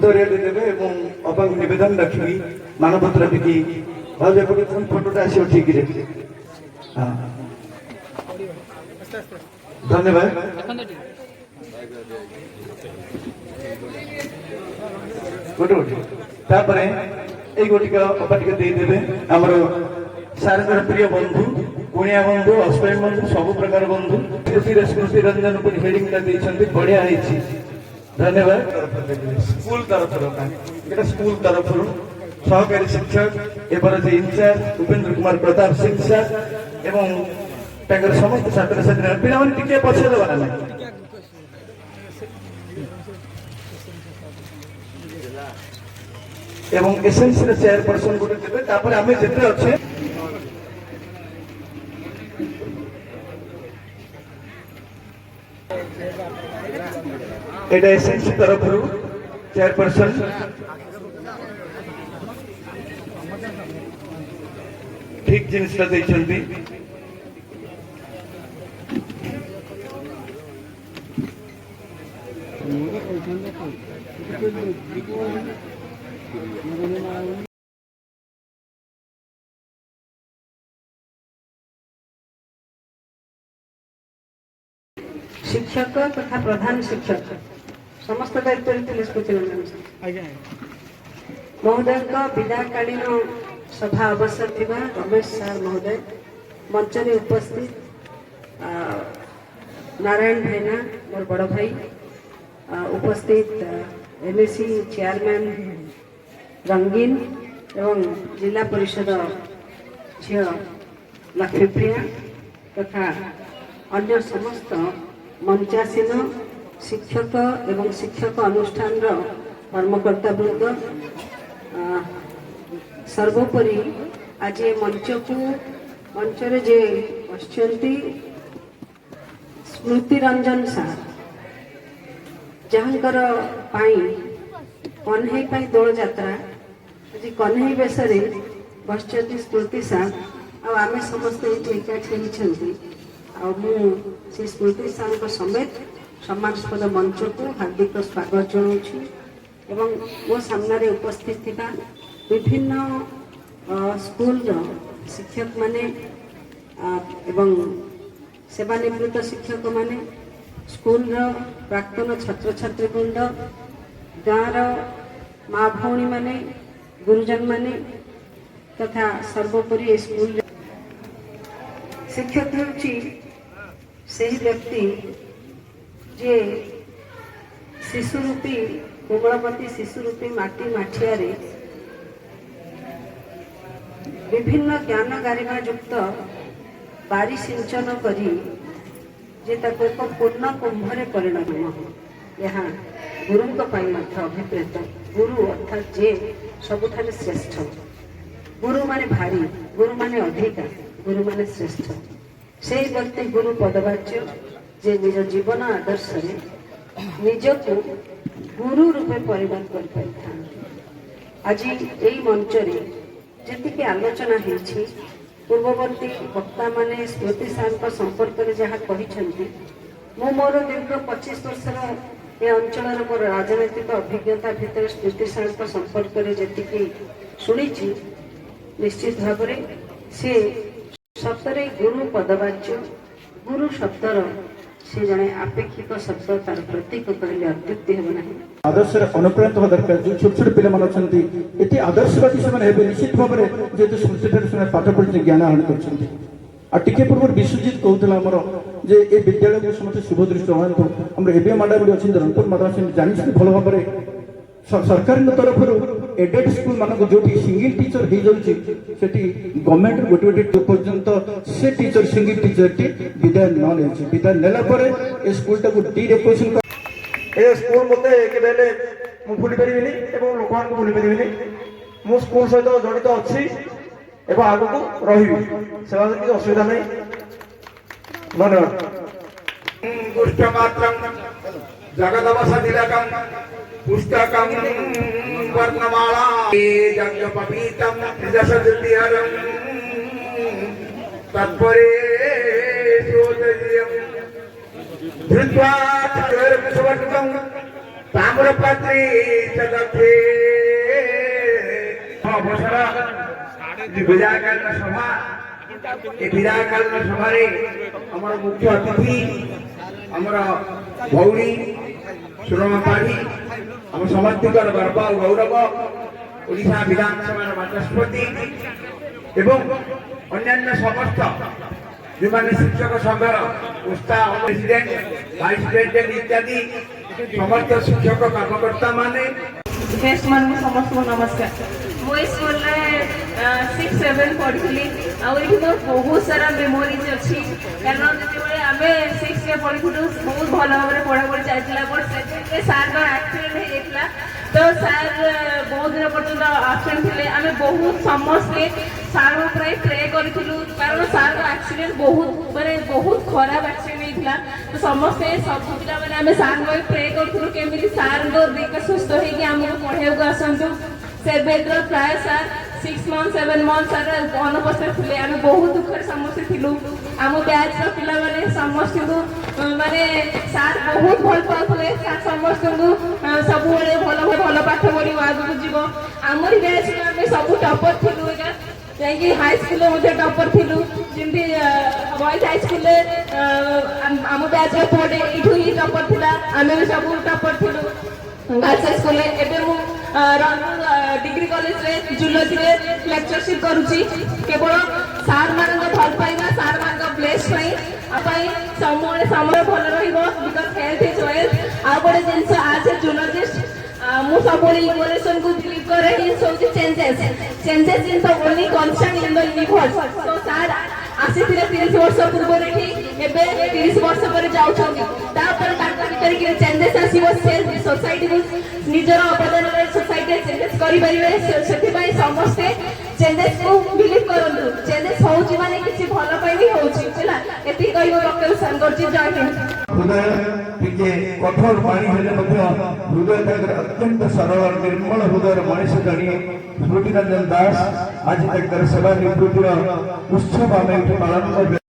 ଉତ୍ତର ଦେବେ ଏବଂ ଅପାଙ୍କୁ ନିବେଦନ ରଖିବି ମାନପତ୍ର ଟିକି ଭାଉଜ ଏପଟେ ଫଟୋଟା ଆସିବ ଠିକରେ। ହଁ ଧନ୍ୟବାଦ। ଗୋଟେ ଗୋଟେ ତାପରେ ଏଇ ଗୋଟିକ ଅପା ଟିକେ ଦେଇଦେବେ ଆମର ସାରଙ୍କର ପ୍ରିୟ ବନ୍ଧୁ କୁଣିଆ ବନ୍ଧୁ ହଜବେଣ୍ଡ ବନ୍ଧୁ ସବୁ ପ୍ରକାର ବନ୍ଧୁ ସ୍ମୃତି ରଞ୍ଜନ ପୁରୀ ହେଡିଂଟା ଦେଇଛନ୍ତି ବଢିଆ ହେଇଛି ଧନ୍ୟବାଦ। ସ୍କୁଲ ତରଫରୁ এটা ସ୍କୁଲ ତରଫରୁ ସହକାରୀ ଶିକ୍ଷକ ଏପର ଯେ ଇନଚାର୍ଜ ଉପେନ୍ଦ୍ର କୁମାର ପ୍ରତାପ ସିଂ ସାର୍ ଏବଂ ତାଙ୍କର ସମସ୍ତ ଛାତ୍ରଛାତ୍ରୀ ପିଲାମାନେ ଟିକେ ପଛରେ ଦେବା ନା ନାହିଁ এবং এসএনসি র চেয়ারপারসন গোটে দেবে তারপরে আমি যেতে আছে এটা এসএনসি তরফରୁ চেয়ারপারসন ঠিক জিনিসটা ଦେଇଛନ୍ତି। शिक्षक तथा प्रधान शिक्षक समस्त दायित्व स्मृति रंजन महोदय विदाकालीन सभा अवसर थिबा रमेश सार महोदय मंच में उपस्थित नारायण भाईना मोर बड़ भाई उपस्थित एमएससी चेयरमैन रंगीन एवं जिला परिषद झी लक्ष्मीप्रिया तथा अन्य समस्त मंचासीन शिक्षक एवं शिक्षक अनुष्ठान कर्मकर्ता वृंद सर्वोपरि आज मंच को मंचरे जे बसचंती स्मृति रंजन सार जहाँकर कन्हई पाई दोल यात्रा आज कन्हई बेसरे बसचंती स्मृति सार आमे समस्ते एकाठी से स्मृति सार समेत सम्मानस्पद मंच को हार्दिक स्वागत जनाऊँ एवं मो सामने उपस्थित थिबा विभिन्न स्कूल शिक्षक माने एवं सेवानिवृत्त शिक्षक माने स्कूल प्राक्तन छात्र छात्री वृंद गाँव माँ भौणी माने गुरुजन माने तथा सर्वोपरि स्कूल शिक्षक होउची सही व्यक्ति जे शिशुरूपी कोमलमती शिशुरूपी माटी माठिया विभिन्न ज्ञान गारिमा युक्त बारी सिंचन करी जे ताको एक पूर्ण कुंभरे परिणत यहाँ गुरु अभिप्रेत गुरु अर्थात जे सबुठारे श्रेष्ठ गुरु माने भारी गुरु माने अधिका गुरु माने श्रेष्ठ से व्यक्ति गुरु पदवाच्य जे निज जीवन आदर्श निजको गुरु रूपे परिणत कर आज यही मंच जी आलोचना होती पूर्ववर्ती वक्ता माने स्मृति सार संपर्क में जहाँ कहते मो मोर दीर्घ 25 वर्षर ये अंचल मोर राजनैतिक अभिज्ञता भितर स्मृति सार संपर्क में जी शुणी निश्चित भाव सी सतरे गुरु पदवाच्य गुरु शब्दर से जड़े आपेक्षिक शब्द तार प्रतीक कहले अत्युक्ति हेब नाही आदर्श अनुप्राणित होगा दरकार जो छोट छोट पिला मन अछंती एति आदर्शवादी से माने हेबे निश्चित भाव रे जे तो संस्कृत से पाठ पढ़ि ज्ञान आहरण करछंती आ टिके पूर्व विश्वजीत कहतला हमर जे ए विद्यालय को समस्त शुभ दृष्टि रहंतो हमर एबे माडा बडी अछि रंगपुर माडा से जानि से भलो भाव रे सरकार तरफ एडेड स्कूल मान जो सिंगल टीचर हो जाऊँगी गवर्नमेंट गोटे गोटे पर्यंत से टीचर सिंगल टीचर टी विदाय न विदाय नेला स्कूल टाक डीरेपुटेशन ए स्कूल मत भूली पारि लोक भूली पारि मु स्कूल सहित जड़ित अच्छी आग को रही से किसी असुविधा नहीं धन्यवाद। जगदवसतिलकं पुस्तकं वर्णमाला जगपपीतं निजसद्विहरं तत्परे शोधयं धृत्वा चरमुसवटं ताम्रपत्री जगते अवसर विधायकालीन सभा ए विधायकालीन सभारे आमर मुख्य अतिथि आमर भौणी सुरमा पाढ़ी आम समस्तर गर्व और गौरव ओडिशा विधानसभा बाचस्पति एवं अन्यान्य समस्त जो मैंने शिक्षक संघर उस्ता प्रेसिडेंट वाइस प्रेसिडेंट इत्यादि समस्त शिक्षक कर्मकर्ता माने गेस्ट मान समस्त नमस्कार मो स्कूल रे 6-7 पढ़ी मोर बहुत सारा मेमोरीज अच्छी कारण जो आम 6 रे पढ़ी बहुत भल भाव में पढ़ापढ़ी चलता बट से सार एक्सीडेंट होता तो सार बहुत दिन पर्यटन आबसेंट थे आम बहुत समस्ते सार प्राय प्रे करूँ कारण सार एक्सीडेंट बहुत माने बहुत खराब एक्सीडेंट होता तो समस्ते सब पिला मैंने आम सार प्रे करूँ केमी सार देह सुस्थ होमको पढ़ाई आसतु से प्राय सार 6 months 7 months सार अनुपस्थित थे आम बहुत दुख समस्ते थिलु आम बैच पिला माने समस्त माने सार बहुत भल पाते सार समस्त सब भल भल पाठ पढ़ आगे जीव आमरी बैच आम सब टपर थिलु जाकि हाई स्कूल टपर थिलु जमी बॉयज हाई स्कूल आम बैच पढ़े ये टपर थिला आम भी सब टपर थिलु गर्ल्स स्कूल एवं डिग्री कॉलेज रे जूलॉजी रे लेक्चरशिप करूची केवल सार मान भल पाइबा सार मान ब्लेस समय समय भल रहिबो बिकॉज हेल्थ इज वेल्थ आ बड़े जिनस आज ए जूलॉजिस्ट मु सब इवोल्यूशन को बिलीव करे ही so changes in the only constant in the universe तो सार आसीथिले 30 वर्ष पूर्व एठी एबे 30 वर्ष पर जाउछथि तापर ताका भीतर कि चेंजेस आसीबो से सोसाइटी को निजर अवदान रे सोसाइटी चेंजेस करि परिबे सेति पई समस्ते चेंजेस को बिलीव करंतु चेंजेस होउची माने किछि भलो पई भी होउची हला एति कहिबो डॉक्टर संगरजी जय हिंद हृदय टिके कठोर पानी हेले मध्य हृदय तक अत्यंत सरल और निर्मल हृदय मनीष जणी स्मृति रंजन दास आज तक सेवा निवृत्तिर उत्सव आम पालन कर